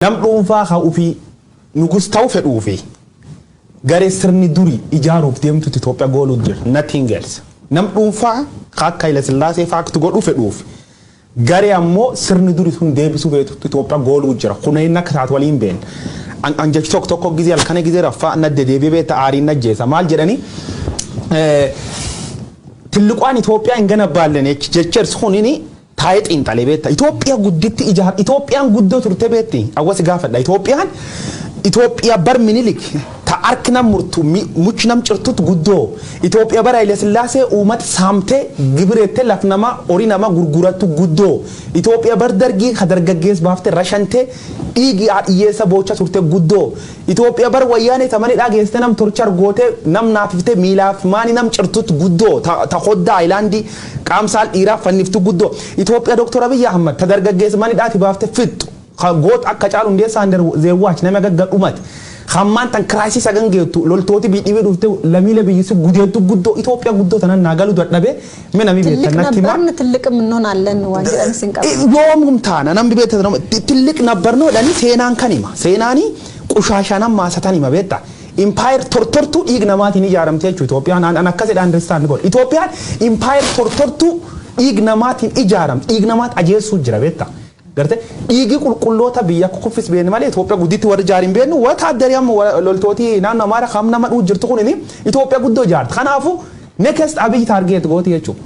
nam dhuunfaa haa ufii nugus ta'u fedhuufi garee sirni durii ijaaruuf deemtu Itoophiyaa gooluu jira nothing else nam dhuunfaa akka Haile Sillaasee faaktu godhu fedhuufi garee ammoo sirni durii sun deebisuu feetu Itoophiyaa gooluu jira kuneen akka taatu waliin been an jechi tokko gizee halkana gizee raffaa nadde deebi'ee beeta aariin najjeesa maal jedhani tilliqaan Itoophiyaa hin ganabaalleen jechers hunini taayit intalee beeta Itoophiyaa gudditti ijaar Itoophiyaan guddoo turte beetti awwas gaafadha Itoophiyaa bar minilik ta arkna murtu muchnam cirtut guddoo Itoophiyaa bar Haile Sillaasee uumat saamte gibireette lafnama ori nama gurguratu guddoo Itoophiyaa bar dargii hadargaggees baafte rashante dhiigi adhiyeessa boocha turte guddoo Itoophiyaa bar wayyaanee tamani dhageeste nam torchar goote nam naafifte miilaaf maani nam cirtut guddoo ta hodda ayilaandi qaamsaal dhiiraa fanniftu guddoo Itoophiyaa Dr. Abiy Ahmad ta dargaggees mani dhaati baafte fixxu goot akka caalu hundeessaa zeewwaach nama gaggadhumate hammaan tan kiraayisii sagan geettu loltooti biidhibee dhufte lamiilee biyyisi gudeetu guddoo Itoophiyaa guddoo tanan naagalu dadhabe minami beektan natti ma ትልቅ ምንሆን አለን ዋንጀን ሲንቀር yoomum taana namni beektan ትልቅ ነበርነው ለኒ seenaan kanima seenaani qushashanam maasatanima beekta empire tortortu dhiignamaatiin ijaaramte jechuudha Itoophiyaan an akkasidha understand god Itoophiyaan empire tortortu dhiignamaatiin ijaaramte dhiignamaat ajeessuu jira beekta garte dhiigi qulqulloota biyya kuffis been malee Itoophiyaa gudditti warri jaarin beenu wata addariyam loltooti naannoo Amaara kam nama dhuu jirtu kunini Itoophiyaa guddoo jaarti kanaafu next Abiy target gooti jechuudha